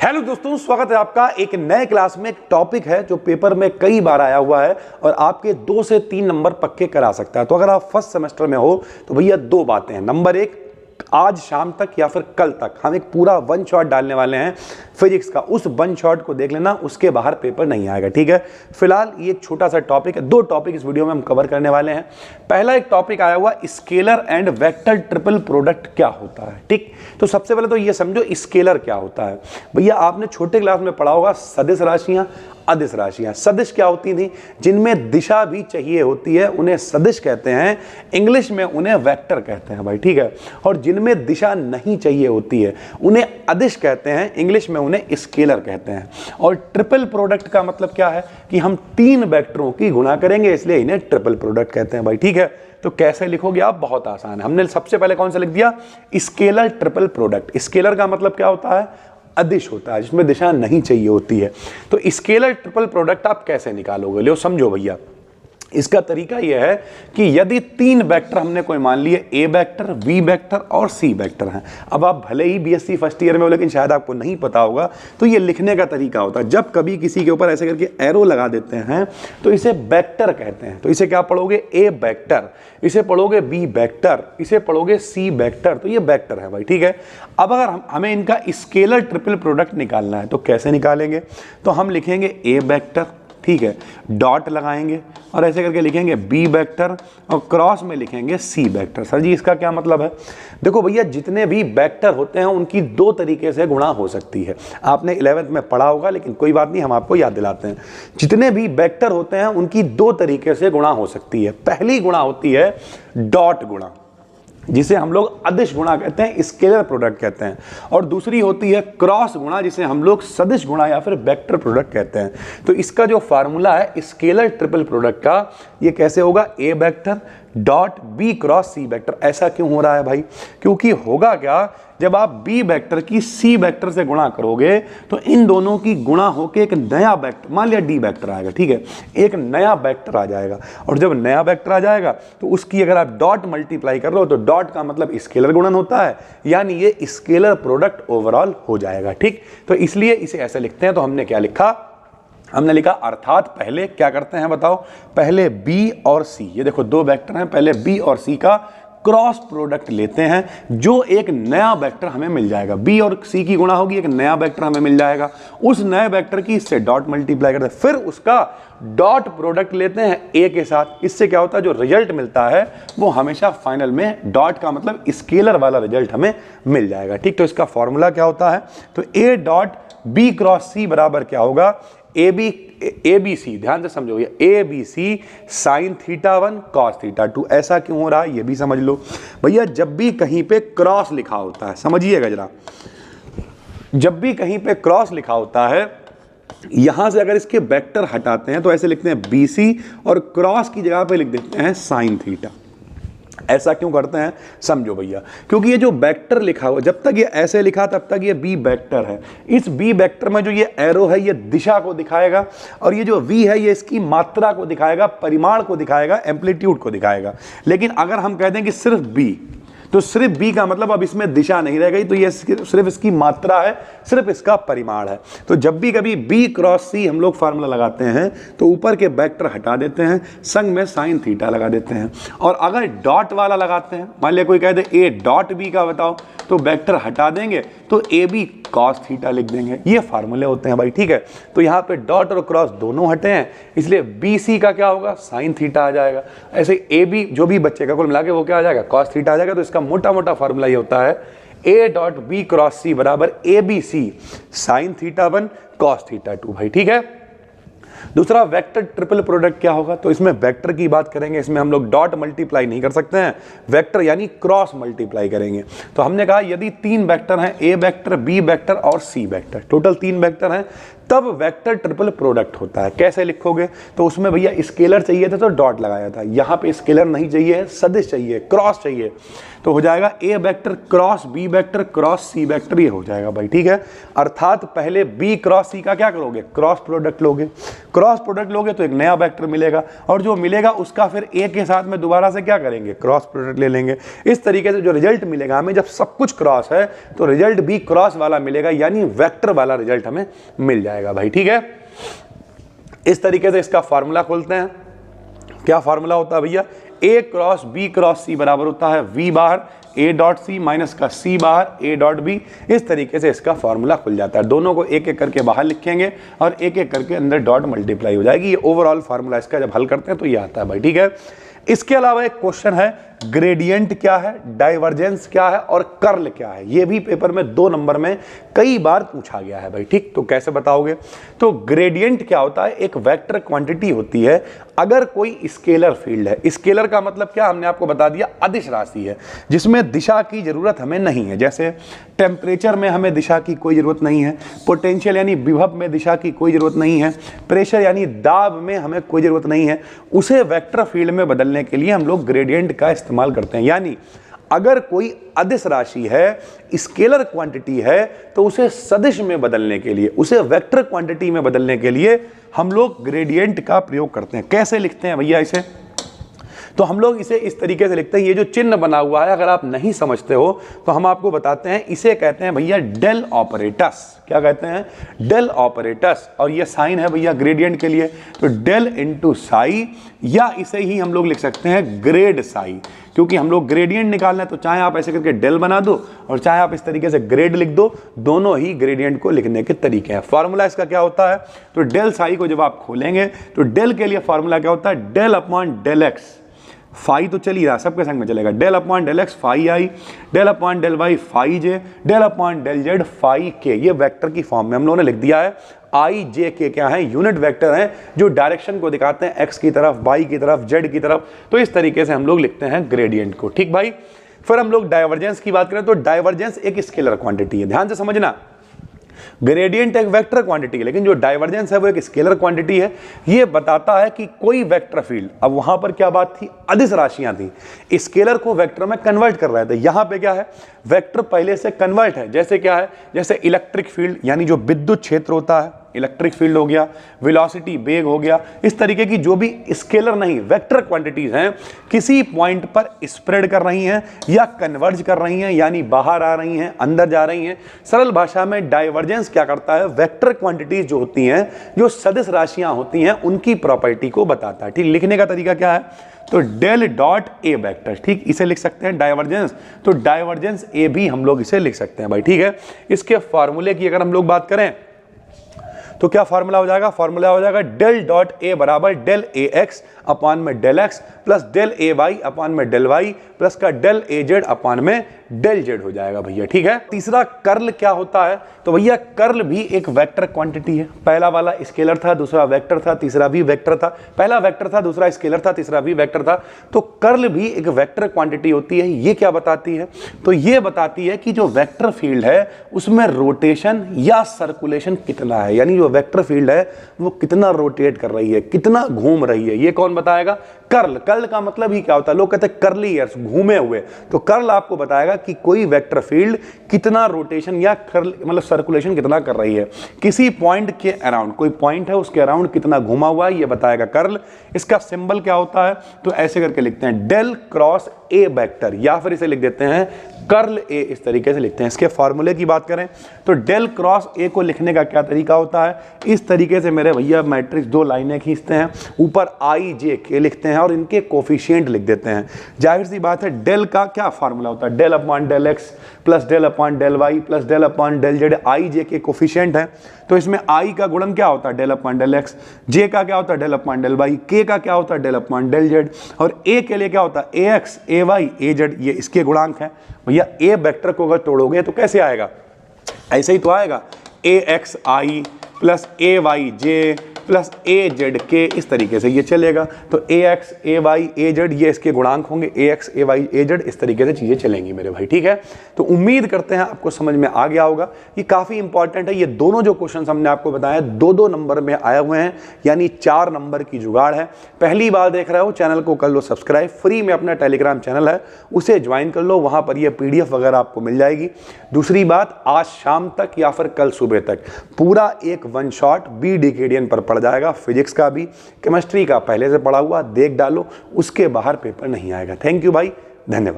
Hello दोस्तों, स्वागत है आपका एक नए क्लास में। एक टॉपिक है जो पेपर में कई बार आया हुआ है और आपके 2 से 3 नंबर पक्के करा सकता है। तो अगर आप फर्स्ट सेमेस्टर में हो तो भैया 2 बातें हैं। नंबर 1, आज शाम तक या फिर कल तक हम एक पूरा 1 शॉट डालने वाले हैं फिजिक्स का। उस 1 शॉट को देख लेना, उसके बाहर पेपर नहीं आएगा, ठीक है। फिलहाल ये एक छोटा सा टॉपिक है। 2 टॉपिक इस वीडियो में हम कवर करने वाले हैं। पहला एक टॉपिक आया हुआ scalar and vector triple product क्या होता है, ठीक। तो सबसे पहले तो ये समझो स्केलर क्या होता है। भैया आपने छोटे क्लास में पढ़ा होगा सदिश राशियां, अदिश राशियां। सदिश क्या होती थी? जिनमें दिशा भी चाहिए होती है उन्हें सदिश कहते हैं, इंग्लिश में उन्हें वेक्टर कहते हैं भाई, ठीक है। और जिनमें दिशा नहीं चाहिए होती है उन्हें अदिश कहते हैं, इंग्लिश में उन्हें स्केलर कहते हैं। और ट्रिपल प्रोडक्ट का मतलब क्या है कि हम 3 वेक्टरों की गुणा करेंगे, इसलिए इन्हें ट्रिपल प्रोडक्ट कहते हैं भाई, ठीक है। तो कैसे लिखोगे आप? बहुत आसान है। हमने सबसे पहले कौन सा लिख दिया? Scalar triple product. स्केलर का मतलब क्या होता है? अदिश होता है, जिसमें दिशा नहीं चाहिए होती है। तो स्केलर ट्रिपल प्रोडक्ट आप कैसे निकालोगे? लो समझो भैया, इसका तरीका यह है कि यदि 3 वेक्टर हमने कोई मान लिए, ए वेक्टर, बी वेक्टर और सी वेक्टर हैं। अब आप भले ही बीएससी फर्स्ट ईयर में हो लेकिन शायद आपको नहीं पता होगा, तो ये लिखने का तरीका होता है। जब कभी किसी के ऊपर ऐसे करके एरो लगा देते हैं तो इसे वेक्टर कहते हैं। तो इसे क्या पढ़ोगे? ए वेक्टर, इसे पढ़ोगे बी वेक्टर, इसे पढ़ोगे सी वेक्टर। तो ये वेक्टर है भाई, ठीक है। अब अगर हमें इनका स्केलर ट्रिपल प्रोडक्ट निकालना है तो कैसे निकालेंगे? तो हम लिखेंगे ए वेक्टर, ठीक है, डॉट लगाएंगे और ऐसे करके लिखेंगे बी वेक्टर और क्रॉस में लिखेंगे सी वेक्टर। सर जी इसका क्या मतलब है? देखो भैया, जितने भी वेक्टर होते हैं उनकी 2 तरीके से गुणा हो सकती है। आपने 11th में पढ़ा होगा लेकिन कोई बात नहीं, हम आपको याद दिलाते हैं। जितने भी वेक्टर होते हैं उनकी 2 तरीके से गुणा हो सकती है। पहली गुणा होती है डॉट गुणा, जिसे हम लोग अदिश गुणा कहते हैं, स्केलर प्रोडक्ट कहते हैं। और दूसरी होती है क्रॉस गुणा, जिसे हम लोग सदिश गुणा या फिर वेक्टर प्रोडक्ट कहते हैं। तो इसका जो फार्मूला है स्केलर ट्रिपल प्रोडक्ट का, ये कैसे होगा? ए vector dot B cross C vector. ऐसा क्यों हो रहा है भाई? क्योंकि होगा क्या, जब आप बी वेक्टर की सी वेक्टर से गुणा करोगे तो इन दोनों की गुणा होकर एक नया वेक्टर, मान लिया डी वेक्टर आएगा, ठीक है, एक नया वेक्टर आ जाएगा। और जब नया वेक्टर आ जाएगा तो उसकी अगर आप डॉट मल्टीप्लाई कर रहे हो तो डॉट का मतलब स्केलर गुणन होता है, यानी ये स्केलर प्रोडक्ट ओवरऑल हो जाएगा, ठीक। तो इसलिए इसे ऐसे लिखते हैं। तो हमने क्या लिखा? हमने लिखा अर्थात पहले क्या करते हैं बताओ? पहले बी और सी, ये देखो 2 वेक्टर हैं, पहले बी और सी का क्रॉस प्रोडक्ट लेते हैं, जो एक नया वेक्टर हमें मिल जाएगा। बी और सी की गुणा होगी, एक नया वेक्टर हमें मिल जाएगा। उस नए वेक्टर की इससे डॉट मल्टीप्लाई करते हैं, फिर उसका डॉट प्रोडक्ट लेते हैं ए के साथ। इससे क्या होता है? जो रिजल्ट मिलता है वो हमेशा फाइनल में डॉट का मतलब स्केलर वाला रिजल्ट हमें मिल जाएगा, ठीक। तो इसका फॉर्मूला क्या होता है? तो A dot B cross C बराबर क्या होगा? ए बी सी, ध्यान से समझो, A B C sine θ1 cos θ2। ऐसा क्यों हो रहा है ये भी समझ लो भैया। जब भी कहीं पे क्रॉस लिखा होता है, समझिएगा जरा, जब भी कहीं पे क्रॉस लिखा होता है, यहां से अगर इसके वेक्टर हटाते हैं तो ऐसे लिखते हैं बी सी और क्रॉस की जगह पे लिख देते हैं साइन θ। ऐसा क्यों करते हैं समझो भैया, क्योंकि ये जो वेक्टर लिखा हुआ, जब तक ये ऐसे लिखा तब तक ये बी वेक्टर है। इस बी वेक्टर में जो ये एरो है ये दिशा को दिखाएगा और ये जो वी है ये इसकी मात्रा को दिखाएगा, परिमाण को दिखाएगा, एम्पलीट्यूड को दिखाएगा। लेकिन अगर हम कह दें कि सिर्फ बी, तो सिर्फ बी का मतलब अब इसमें दिशा नहीं रह गई, तो ये सिर्फ इसकी मात्रा है, सिर्फ इसका परिमाण है। तो जब भी कभी बी क्रॉस सी हम लोग फार्मूला लगाते हैं तो ऊपर के वेक्टर हटा देते हैं, संग में साइन θ लगा देते हैं। और अगर डॉट वाला लगाते हैं, मान लिया कोई कह दे ए डॉट बी का बताओ, तो वेक्टर हटा देंगे तो ए बी कॉस θ लिख देंगे। ये फार्मूले होते हैं भाई, ठीक है। तो यहाँ पे डॉट और क्रॉस दोनों हटे हैं, इसलिए बी सी का क्या होगा? साइन θ आ जाएगा। ऐसे ए बी जो भी बच्चे का कुल मिला के वो क्या आ जाएगा? कॉस θ आ जाएगा। तो इसका मोटा मोटा फार्मूला ये होता है A dot B cross C बराबर A B C sine θ1 cos θ2 भाई, ठीक है। दूसरा वेक्टर ट्रिपल प्रोडक्ट क्या होगा? तो इसमें वेक्टर की बात करेंगे, इसमें हम लोग डॉट मल्टीप्लाई नहीं कर सकते हैं, वेक्टर यानी क्रॉस मल्टीप्लाई करेंगे। तो हमने कहा यदि 3 वेक्टर हैं, ए वेक्टर, बी वेक्टर और सी वेक्टर, टोटल 3 वेक्टर हैं, तब वेक्टर ट्रिपल प्रोडक्ट होता है। कैसे लिखोगे? तो उसमें भैया स्केलर चाहिए था तो डॉट लगाया था, यहाँ पे स्केलर नहीं चाहिए, सदिश चाहिए, क्रॉस चाहिए, तो हो जाएगा A vector cross B vector cross C vector, ये हो जाएगा भाई, ठीक है। अर्थात पहले बी क्रॉस सी का क्या करोगे? क्रॉस प्रोडक्ट लोगे, क्रॉस प्रोडक्ट लोगे तो एक नया वेक्टर मिलेगा, और जो मिलेगा उसका फिर ए के साथ में दोबारा से क्या करेंगे? क्रॉस प्रोडक्ट ले लेंगे। इस तरीके से जो रिजल्ट मिलेगा हमें, जब सब कुछ क्रॉस है तो रिजल्ट भी क्रॉस वाला मिलेगा, यानी वेक्टर वाला रिजल्ट हमें मिल जाएगा भाई, ठीक है। इस तरीके से इसका फॉर्मूला खोलते हैं। क्या फॉर्मूला होता है भैया? A cross B cross C बराबर होता है B bar A dot C minus का C bar A dot B. इस तरीके से इसका फॉर्मूला खुल जाता है। दोनों को एक एक करके बाहर लिखेंगे और एक एक करके अंदर डॉट मल्टीप्लाई हो जाएगी। ये ओवरऑल फॉर्मूला इसका जब हल करते हैं तो ये आता है भाई, ठीक है। इसके अलावा एक क्वेश्चन है, ग्रेडियंट क्या है, डाइवर्जेंस क्या है और कर्ल क्या है। ये भी पेपर में 2 नंबर में कई बार पूछा गया है भाई, ठीक। तो कैसे बताओगे? तो ग्रेडियंट क्या होता है? एक वेक्टर क्वांटिटी होती है अगर कोई स्केलर फील्ड है। स्केलर का मतलब क्या? हमने आपको बता दिया, अदिश राशि है जिसमें दिशा की जरूरत हमें नहीं है। जैसे टेम्परेचर में हमें दिशा की कोई जरूरत नहीं है, पोटेंशियल यानी विभव में दिशा की कोई जरूरत नहीं है, प्रेशर यानी दाब में हमें कोई जरूरत नहीं है। उसे वेक्टर फील्ड में बदलने के लिए हम लोग ग्रेडियंट का इस्तेमाल करते हैं। यानी अगर कोई अदिश राशि है, स्केलर क्वांटिटी है, तो उसे सदिश में बदलने के लिए, उसे वेक्टर क्वांटिटी में बदलने के लिए हम लोग ग्रेडियंट का प्रयोग करते हैं। कैसे लिखते हैं भैया इसे? तो हम लोग इसे इस तरीके से लिखते हैं। ये जो चिन्ह बना हुआ है, अगर आप नहीं समझते हो तो हम आपको बताते हैं। इसे कहते हैं भैया डेल ऑपरेटस। क्या कहते हैं? Del operators. और ये साइन है भैया ग्रेडियंट के लिए, तो डेल इंटू साई, या इसे ही हम लोग लिख सकते हैं ग्रेड साई, क्योंकि हम लोग ग्रेडियंट निकालना है। तो चाहे आप ऐसे करके डेल बना दो और चाहे आप इस तरीके से ग्रेड लिख दो, दोनों ही ग्रेडियंट को लिखने के तरीके हैं। फॉर्मूला इसका क्या होता है? तो डेल साई को जब आप खोलेंगे तो डेल के लिए फॉर्मूला क्या होता है? Del upon del X, phi तो चल ही रहा, सबके संग में चलेगा, del upon del X phi I, del upon del Y phi J, del upon del Z phi K. ये वेक्टर की फॉर्म में हम लोगों ने लिख दिया है। आई जे के क्या है? यूनिट वेक्टर हैं जो डायरेक्शन को दिखाते हैं, एक्स की तरफ, वाई की तरफ, जेड की तरफ। तो इस तरीके से हम लोग लिखते हैं ग्रेडियंट को, ठीक भाई। फिर हम लोग डाइवर्जेंस की बात करें तो डाइवर्जेंस एक स्केलर क्वांटिटी है, ध्यान से समझना। ग्रेडियंट एक वेक्टर क्वांटिटी है, लेकिन जो डाइवर्जेंस है वो एक स्केलर क्वांटिटी है। ये बताता है कि कोई वेक्टर फील्ड, अब वहां पर क्या बात थी? अदिश राशियां थी, स्केलर को वेक्टर में कन्वर्ट कर रहे थे। यहां पे क्या है? वेक्टर पहले से कन्वर्ट है। जैसे क्या है? जैसे इलेक्ट्रिक फील्ड यानी जो विद्युत क्षेत्र होता है, इलेक्ट्रिक फील्ड हो गया, वेलोसिटी वेग हो गया। इस तरीके की जो भी स्केलर नहीं वेक्टर क्वांटिटीज हैं, किसी पॉइंट पर स्प्रेड कर रही हैं या कन्वर्ज कर रही हैं, यानी बाहर आ रही हैं, अंदर जा रही हैं। सरल भाषा में डाइवर्जेंस क्या करता है? वेक्टर क्वांटिटीज जो होती हैं, जो सदिश राशियां होती हैं, उनकी प्रॉपर्टी को बताता है, ठीक। लिखने का तरीका क्या है? तो डेल डॉट ए वेक्टर, ठीक, इसे लिख सकते हैं डाइवर्जेंस। तो डाइवर्जेंस ए भी हम लोग इसे लिख सकते हैं भाई, ठीक है। इसके फॉर्मूले की अगर हम लोग बात करें तो क्या फार्मूला हो जाएगा? फार्मूला हो जाएगा डेल डॉट ए बराबर डेल ए एक्स अपान में del X plus del A Y अपान में डेल वाई प्लस का डेल ए जेड अपान में डेल जेड हो जाएगा भैया, ठीक है। तीसरा कर्ल क्या होता है? तो भैया कर्ल भी एक वेक्टर क्वांटिटी है। पहला वाला स्केलर था, दूसरा वेक्टर था, तीसरा भी वेक्टर था। पहला वेक्टर था, दूसरा स्केलर था, तीसरा भी वेक्टर था। तो कर्ल भी एक वेक्टर क्वांटिटी होती है। ये क्या बताती है? तो ये बताती है कि जो वेक्टर फील्ड है उसमें रोटेशन या सर्कुलेशन कितना है, यानी जो वेक्टर फील्ड है वो कितना रोटेट कर रही है, कितना घूम रही है। ये कौन बताएगा? कर्ल। कर्ल का मतलब ही क्या होता है? लोग कहते हैं कर्ली ईयर्स, घूमे हुए। तो कर्ल आपको बताएगा कि कोई वेक्टर फील्ड कितना रोटेशन या कर्ल मतलब सर्कुलेशन कितना कर रही है किसी पॉइंट के अराउंड। कोई पॉइंट है उसके अराउंड कितना घुमा हुआ है, ये बताएगा कर्ल। इसका सिंबल क्या होता है? तो ऐसे करके लिखते हैं डेल क्रॉस ए वेक्टर, या फिर इसे लिख देते हैं कर्ल ए, इस तरीके से लिखते हैं। इसके फॉर्मूले की बात करें तो डेल क्रॉस ए को लिखने का क्या तरीका होता है? इस तरीके से मेरे भैया मैट्रिक्स 2 लाइनें खींचते हैं, ऊपर आई जे के लिखते हैं और इनके कोफिशिएंट लिख देते हैं। जाहिर सी बात है डेल का क्या फार्मूला होता है? Del upon del X plus del upon del Y plus del upon del Z. I J K coefficient है तो इसमें आई का गुणन क्या होता है? Del upon del X. J का क्या होता है? Del upon del Y. K का क्या होता है? Del upon del Z. और ए के लिए क्या होता है? A X A Y A Z, ये इसके गुणांक हैं भैया। ए वेक्टर को अगर तोड़ोगे तो कैसे आएगा? ऐसे ही तो आएगा, ए एक्स आई प्लस ए वाई जे प्लस ए जेड के, इस तरीके से ये चलेगा। तो ए X A Y A Z ये इसके गुणांक होंगे, ए X A Y A Z, इस तरीके से चीज़ें चलेंगी मेरे भाई, ठीक है। तो उम्मीद करते हैं आपको समझ में आ गया होगा। ये काफ़ी इंपॉर्टेंट है, ये दोनों जो क्वेश्चन हमने आपको बताया 2-2 नंबर में आए हुए हैं, यानी 4 नंबर की जुगाड़ है। पहली बार देख रहे हो चैनल को कर लो सब्सक्राइब, फ्री में अपना टेलीग्राम चैनल है उसे ज्वाइन कर लो, वहाँ पर ये PDF वगैरह आपको मिल जाएगी। दूसरी बात, आज शाम तक या फिर कल सुबह तक पूरा एक 1 शॉट बी डिकेडियन पर पड़ जाएगा, फिजिक्स का भी, केमिस्ट्री का पहले से पढ़ा हुआ, देख डालो, उसके बाहर पेपर नहीं आएगा। थैंक यू भाई, धन्यवाद।